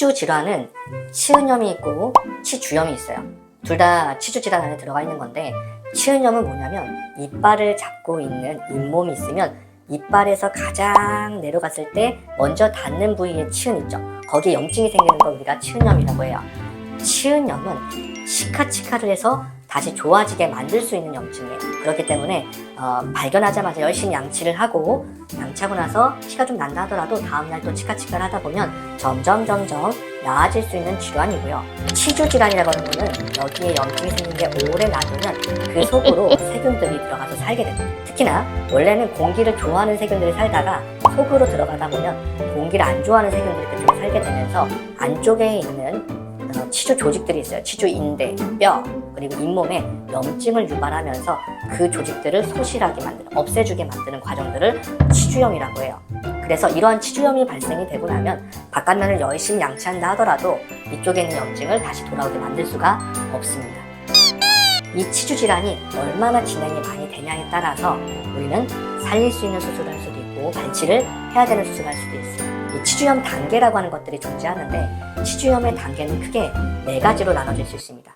치주 질환은 치은염이 있고 치주염이 있어요. 둘 다 치주 질환 안에 들어가 있는 건데, 치은염은 뭐냐면 이빨을 잡고 있는 잇몸이 있으면 이빨에서 가장 내려갔을 때 먼저 닿는 부위에 치은 있죠. 거기에 염증이 생기는 걸 우리가 치은염이라고 해요. 치은염은 치카치카를 해서 다시 좋아지게 만들 수 있는 염증이에요. 그렇기 때문에 발견하자마자 열심히 양치를 하고, 양치하고 나서 티가 좀 난다 하더라도 다음날 또 치카치카를 하다 보면 점점 나아질 수 있는 질환이고요. 치주 질환이라고 하는 거는 여기에 염증이 생긴 게 오래 놔두면 그 속으로 세균들이 들어가서 살게 됩니다. 특히나 원래는 공기를 좋아하는 세균들이 살다가 속으로 들어가다 보면 공기를 안 좋아하는 세균들이 그쪽에 살게 되면서 안쪽에 있는 치주 조직들이 있어요. 치주 인대, 뼈, 그리고 잇몸에 염증을 유발하면서 그 조직들을 소실하게 만드는, 없애주게 만드는 과정들을 치주염이라고 해요. 그래서 이러한 치주염이 발생이 되고 나면 바깥면을 열심히 양치한다 하더라도 이쪽에 있는 염증을 다시 돌아오게 만들 수가 없습니다. 이 치주 질환이 얼마나 진행이 많이 되냐에 따라서 우리는 살릴 수 있는 수술을 할 수도 있고 발치를 해야 되는 수술을 할 수도 있어요. 이 치주염 단계라고 하는 것들이 존재하는데, 치주염의 단계는 크게 4가지로 나눠질 수 있습니다.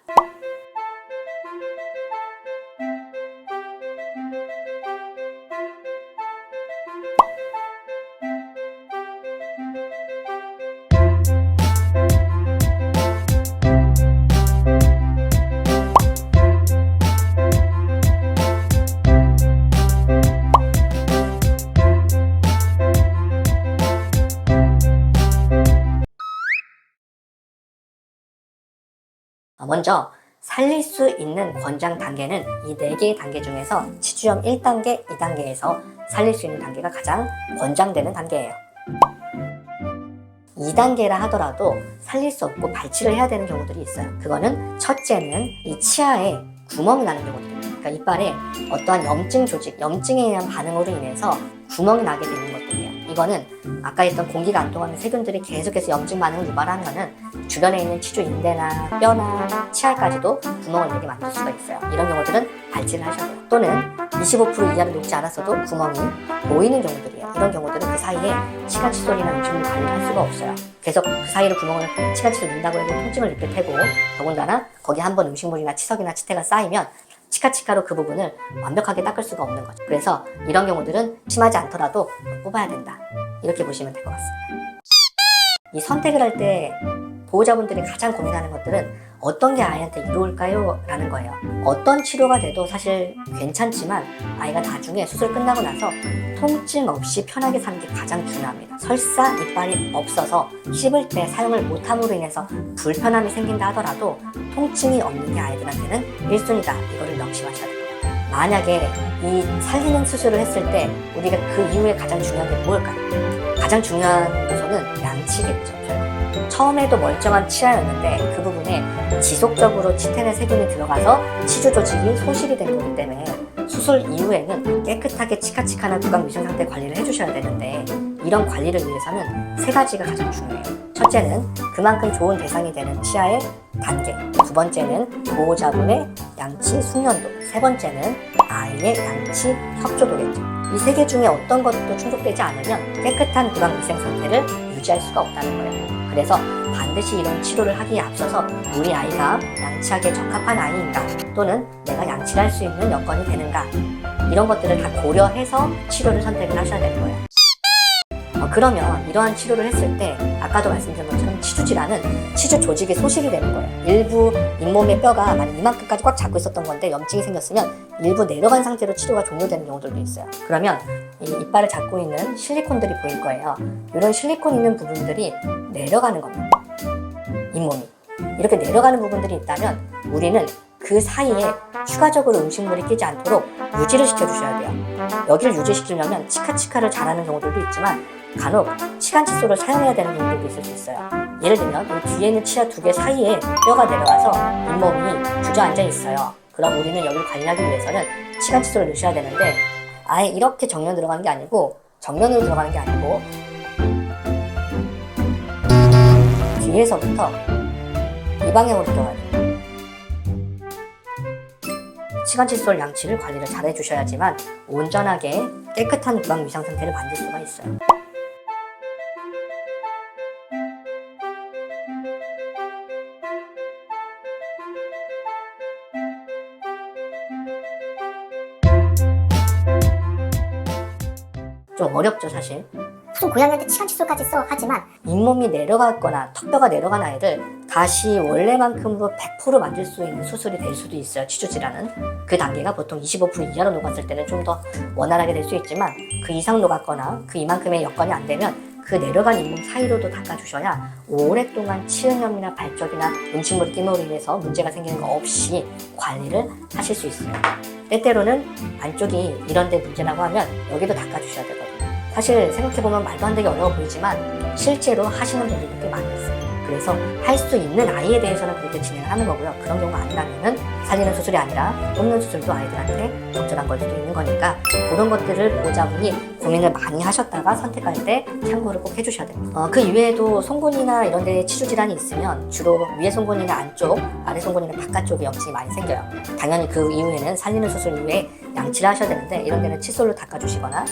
먼저 살릴 수 있는 권장 단계는 이 4개의 단계 중에서 치주염 1단계, 2단계에서 살릴 수 있는 단계가 가장 권장되는 단계예요. 2단계라 하더라도 살릴 수 없고 발치를 해야 되는 경우들이 있어요. 그거는 첫째는 이 치아에 구멍이 나는 경우들입니다. 그러니까 이빨에 어떠한 염증 조직, 염증에 의한 반응으로 인해서 구멍이 나게 되는 것들이에요. 이거는 아까 했던 공기가 안 통하는 세균들이 계속해서 염증 반응을 유발하면은 주변에 있는 치주 인대나 뼈나 치아까지도 구멍을 내게 만들 수가 있어요. 이런 경우들은 발치를 하셔야 돼요. 또는 25% 이하로 녹지 않았어도 구멍이 보이는 경우들이에요. 이런 경우들은 그 사이에 치간칫솔이나 음식물 관리를 할 수가 없어요. 계속 그 사이로 구멍을 치간칫솔 넣는다고 해도 통증을 느낄 테고, 더군다나 거기 한번 음식물이나 치석이나 치태가 쌓이면 치카치카로 그 부분을 완벽하게 닦을 수가 없는 거죠. 그래서 이런 경우들은 심하지 않더라도 뽑아야 된다, 이렇게 보시면 될 것 같습니다. 이 선택을 할 때 보호자분들이 가장 고민하는 것들은 어떤 게 아이한테 이로울까요? 라는 거예요. 어떤 치료가 돼도 사실 괜찮지만 아이가 나중에 수술 끝나고 나서 통증 없이 편하게 사는 게 가장 중요합니다. 설사 이빨이 없어서 씹을 때 사용을 못함으로 인해서 불편함이 생긴다 하더라도 통증이 없는 게 아이들한테는 1순위다. 이거를 명심하셔야 돼요. 만약에 이 살리는 수술을 했을 때 우리가 그 이후에 가장 중요한 게 뭘까요? 가장 중요한 요소는 양치겠죠. 처음에도 멀쩡한 치아였는데 그 부분에 지속적으로 치태나 세균이 들어가서 치주 조직이 소실이 된 거기 때문에 수술 이후에는 깨끗하게 치카치카나 두강 위생 상태 관리를 해주셔야 되는데, 이런 관리를 위해서는 3가지가 가장 중요해요. 첫째는 그만큼 좋은 대상이 되는 치아의 단계, 2번째는 보호자분의 양치 숙련도, 3번째는 아이의 양치 협조도겠죠. 이 3개 중에 어떤 것도 충족되지 않으면 깨끗한 두강 위생 상태를 유지할 수가 없다는 거예요. 그래서 반드시 이런 치료를 하기에 앞서서 우리 아이가 양치하기에 적합한 아이인가, 또는 내가 양치를 할 수 있는 여건이 되는가, 이런 것들을 다 고려해서 치료를 선택을 하셔야 되는 거예요. 그러면 이러한 치료를 했을 때 아까도 말씀드린 것처럼 치주 질환은 치주 조직이 소실이 되는 거예요. 일부 잇몸의 뼈가 만약 이만큼까지 꽉 잡고 있었던 건데 염증이 생겼으면 일부 내려간 상태로 치료가 종료되는 경우들도 있어요. 그러면 이 이빨을 잡고 있는 실리콘들이 보일 거예요. 이런 실리콘 있는 부분들이 내려가는 겁니다. 잇몸이 이렇게 내려가는 부분들이 있다면 우리는 그 사이에 추가적으로 음식물이 끼지 않도록 유지를 시켜주셔야 돼요. 여기를 유지시키려면 치카치카를 잘하는 경우들도 있지만 간혹 치간칫솔을 사용해야 되는 경우도 있을 수 있어요. 예를 들면 이 뒤에 있는 치아 2개 사이에 뼈가 내려가서 잇몸이 주저앉아 있어요. 그럼 우리는 여기를 관리하기 위해서는 치간칫솔을 넣으셔야 되는데, 아예 이렇게 정면 들어가는 게 아니고, 정면으로 들어가는 게 아니고 뒤에서부터 이 방향으로 들어가야 돼요. 치간칫솔 양치를 관리를 잘 해주셔야지만 온전하게 깨끗한 구강 위상 상태를 만들 수가 있어요. 좀 어렵죠 사실. 무슨 고양이한테 치간 칫솔까지 써 하지만 잇몸이 내려갔거나 턱뼈가 내려간 아이를 다시 원래만큼으로 100% 만들 수 있는 수술이 될 수도 있어요. 치주 질환은 그 단계가 보통 25% 이하로 녹았을 때는 좀 더 원활하게 될 수 있지만 그 이상 녹았거나 그 이만큼의 여건이 안 되면 그 내려간 잇몸 사이로도 닦아주셔야 오랫동안 치은염이나 발적이나 음식물 끼임으로 인해서 문제가 생기는 거 없이 관리를 하실 수 있어요. 때때로는 안쪽이 이런 데 문제라고 하면 여기도 닦아주셔야 되거든요. 사실 생각해보면 말도 안 되게 어려워 보이지만 실제로 하시는 분들도 꽤 많이 있어요. 그래서 할 수 있는 아이에 대해서는 그렇게 진행을 하는 거고요. 그런 경우가 아니라면은 살리는 수술이 아니라 뽑는 수술도 아이들한테 적절한 걸 수도 있는 거니까 그런 것들을 보호자분이 고민을 많이 하셨다가 선택할 때 참고를 꼭 해주셔야 됩니다. 그 이외에도 송곳니나 이런 데 치주 질환이 있으면 주로 위에 송곳니나 안쪽, 아래 송곳니나 바깥쪽에 염증이 많이 생겨요. 당연히 그 이후에는 살리는 수술 이후에 양치를 하셔야 되는데 이런 데는 칫솔로 닦아주시거나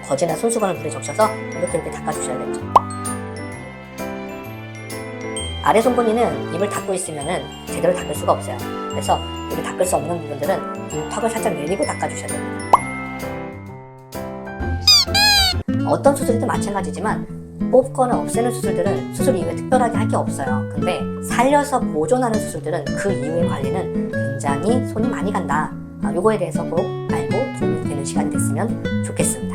거즈나 손수건을 물에 적셔서 이렇게 닦아주셔야겠죠. 아래 송곳니는 입을 닫고 있으면은 제대로 닦을 수가 없어요. 그래서 이렇게 닦을 수 없는 부분들은 이 턱을 살짝 내리고 닦아주셔야 됩니다. 어떤 수술이든 마찬가지지만 뽑거나 없애는 수술들은 수술 이후에 특별하게 할 게 없어요. 근데 살려서 보존하는 수술들은 그 이후의 관리는 굉장히 손이 많이 간다. 요거에 대해서 꼭 알고 도움이 되는 시간이 됐으면 좋겠습니다.